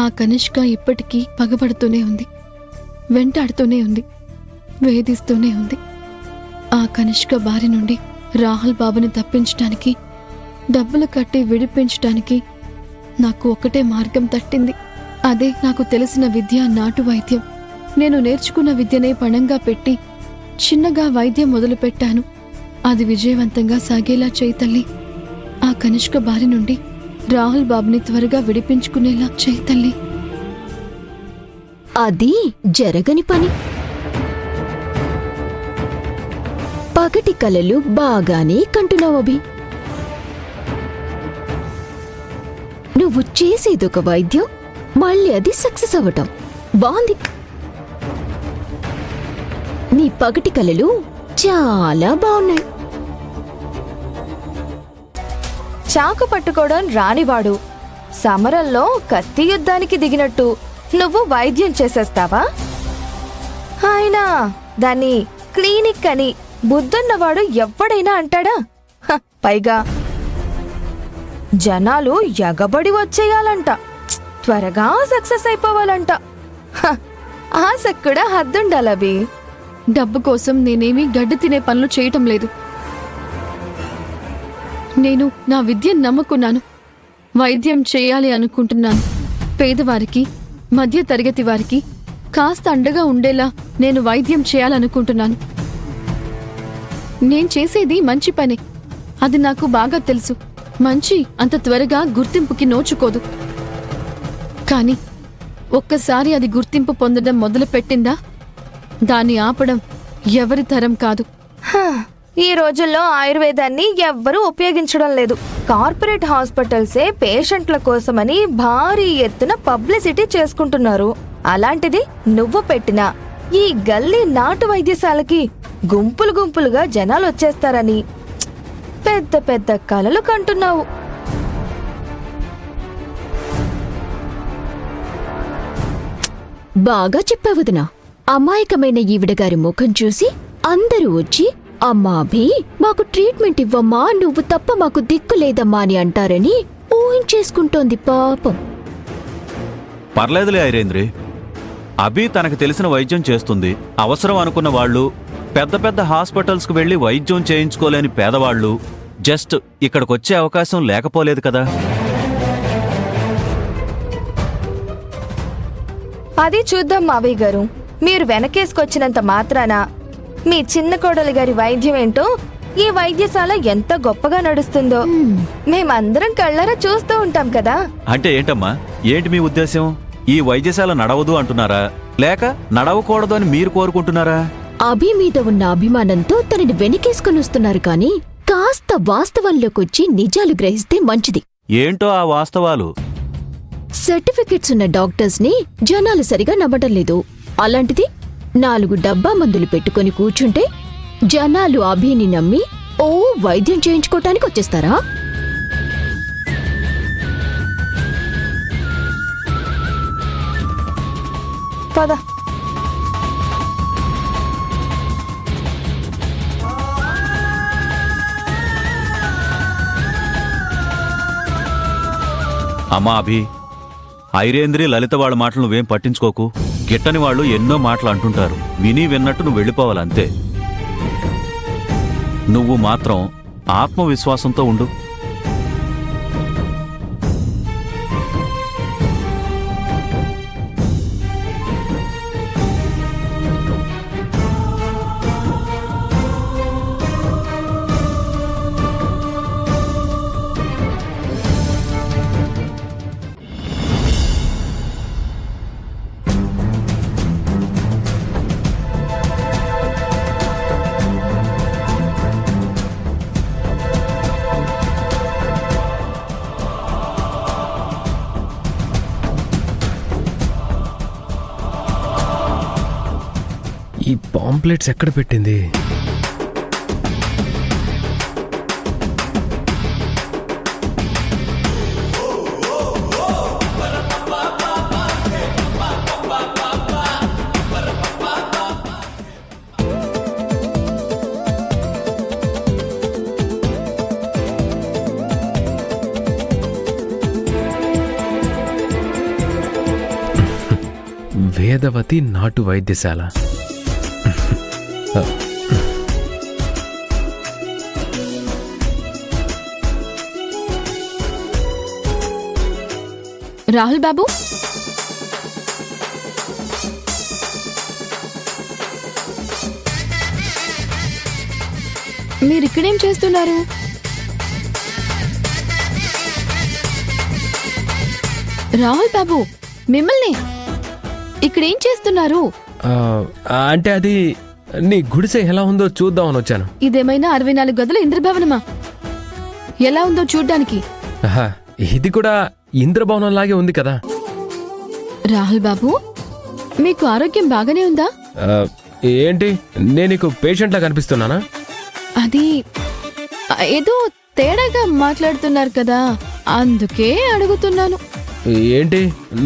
ఆ కనిష్క ఇప్పటికీ పగబడుతూనే ఉంది, వెంటాడుతూనే ఉంది, వేధిస్తూనే ఉంది. ఆ కనిష్క బారి నుండి రాహుల్ బాబుని తప్పించటానికి, డబ్బులు కట్టి విడిపించటానికి నాకు ఒకటే మార్గం తట్టింది. అదే నాకు తెలిసిన విద్య, నాటు వైద్యం. నేను నేర్చుకున్న విద్యనే పణంగా పెట్టి చిన్నగా వైద్యం మొదలుపెట్టాను. అది విజయవంతంగా సాగేలా చేయి తల్లి. ఆ కనిష్క బారి నుండి రాహుల్ బాబుని త్వరగా విడిపించుకునేలా చేయి తల్లి. అది జరగని పని. పగటి కలలు బాగానే కంటున్నావు అభి. నువ్వు చేసేదొక వైద్యం, మళ్ళీ అది సక్సెస్ అవ్వటం బాగుంది. నీ పగటి కలలు చాలా బాగున్నాయి. చాకు పట్టుకోవడం రానివాడు సమరంలో కత్తి యుద్ధానికి దిగినట్టు నువ్వు వైద్యం చేసేస్తావా? అయినా దాన్ని క్లినిక్ అని బుద్ధున్నవాడు ఎవ్వడైనా అంటాడా? పైగా జనాలు ఎగబడి వచ్చేయాలంట, త్వరగా సక్సెస్ అయిపోవాలంట. ఆశకు కూడా హద్దుండాలబి. డబ్బు కోసం నేనేమీ గడ్డి తినే పనులు చేయటం లేదు. నేను నా విద్యను నమ్ముకున్నాను, వైద్యం చేయాలి అనుకుంటున్నాను. పేదవారికి, మధ్య తరగతి వారికి కాస్త అండగా ఉండేలా నేను వైద్యం చేయాలనుకుంటున్నాను. నేను చేసేది మంచి పనే, అది నాకు బాగా తెలుసు. మంచి అంత త్వరగా గుర్తింపుకి నోచుకోదు. కానీ ఒక్కసారి అది గుర్తింపు పొందడం మొదలుపెట్టిందా, దాన్ని ఆపడం ఎవరి తరం కాదు. ఈ రోజుల్లో ఆయుర్వేదాన్ని ఎవ్వరూ ఉపయోగించడం లేదు. కార్పొరేట్ హాస్పిటల్సే పేషెంట్ల కోసమని భారీ ఎత్తున పబ్లిసిటీ చేసుకుంటున్నారు. అలాంటిది నువ్వు పెట్టిన ఈ గల్లీ నాటు వైద్యశాలకి గుంపులు గుంపులుగా జనాలు వచ్చేస్తారని పెద్ద పెద్ద కలలు కంటున్నావు. బాగా చెప్పావుదినా. అమాయకమైన ఈవిడగారి ముఖం చూసి అందరూ వచ్చి, అమ్మా అభి, మాకు ట్రీట్మెంట్ ఇవ్వమ్మా, నువ్వు తప్ప మాకు దిక్కు లేదమ్మా అని అంటారని ఊహించేసుకుంటోంది పాపం. పర్లేదులే ఐరేంద్రి, అభి తనకు తెలిసిన వైద్యం చేస్తుంది. అవసరం అనుకున్న వాళ్ళు, పెద్ద పెద్ద హాస్పిటల్స్కు వెళ్లి వైద్యం చేయించుకోలేని పేదవాళ్లు జస్ట్ ఇక్కడికొచ్చే అవకాశం లేకపోలేదు కదా. అది చూద్దాం మావయ్య గారు. మీరు వెనకేసుకొచ్చినంత మాత్రాన మీ చిన్న కోడలి గారి వైద్యం ఏంటో, ఈ వైద్యశాల ఎంత గొప్పగా నడుస్తుందో మేమందరం కళ్ళారా చూస్తూ ఉంటాం కదా. అంటే ఏంటమ్మా, ఏంటి మీ ఉద్దేశం? ఈ వైద్యశాల నడవదు అంటున్నారా, లేక నడవకూడదు అని మీరు కోరుకుంటున్నారా? అభి మీద ఉన్న అభిమానంతో తనని వెనకేసుకుని వస్తున్నారు కాని కాస్త వాస్తవంలోకొచ్చి నిజాలు గ్రహిస్తే మంచిది. ఏంటో ఆ వాస్తవాలు? సర్టిఫికెట్స్ ఉన్న డాక్టర్స్ ని జనాలు సరిగా నమ్మటం లేదు. అలాంటిది 4 డబ్బా మందులు పెట్టుకుని కూర్చుంటే జనాలు అభిని నమ్మి వైద్యం చేయించుకోవటానికి వచ్చేస్తారా? పద. అమ్మా అభి, ఐరేంద్రి, లలిత వాళ్ళ మాటలు నువ్వేం పట్టించుకోకు. గిట్టని వాళ్ళు ఎన్నో మాటలు అంటుంటారు, విని విన్నట్టు నువ్వు వెళ్ళిపోవాలంతే. నువ్వు మాత్రం ఆత్మవిశ్వాసంతో ఉండు. ఈ పాంప్లెట్స్ ఎక్కడ పెట్టింది? వేదవతి నాటు వైద్యశాల. రాహుల్ బాబు, మీరిక్కడేం చేస్తున్నారు? రాహుల్ బాబు, మిమ్మల్ని ఇక్కడేం చేస్తున్నారు? అంటే అది నీ గుడిసె ఎలా ఉందో చూద్దామని వచ్చాను. ఇదేమైనా 64 గదుల ఇంద్రభవనమా? ఎలా ఉందో చూడ్డానికి. ఆహా, ఇది కూడా ఇంద్రభవనం లాగే ఉంది కదా. రాహుల్ బాబు, మీకు ఆరోగ్యం బాగానే ఉందా? ఏంటి, నేను నీకు పేషెంట్లా కనిపిస్తున్నానా? అది ఏదో తేడాగా మాట్లాడుతున్నారు కదా, అందుకే అడుగుతున్నాను. ఏంటి,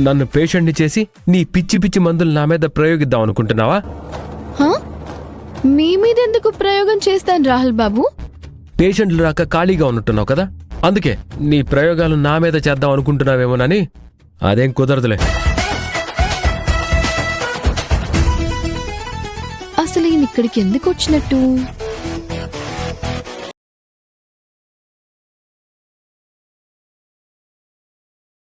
నన్ను పేషెంట్ని చేసి నీ పిచ్చి పిచ్చి మందులు నా మీద ప్రయోగిద్దాం అనుకుంటున్నావా? హా? మీ మీద ఎందుకు ప్రయోగం చేస్తాను రాహుల్ బాబు? పేషెంట్లు రాక ఖాళీగా ఉన్నట్టున్నావు కదా, అందుకే నీ ప్రయోగాలు నా మీద చేద్దాం అనుకుంటున్నావేమోనని. అదేం కుదరదులే. అసలు ఈయన ఇక్కడికి ఎందుకు వచ్చినట్టు?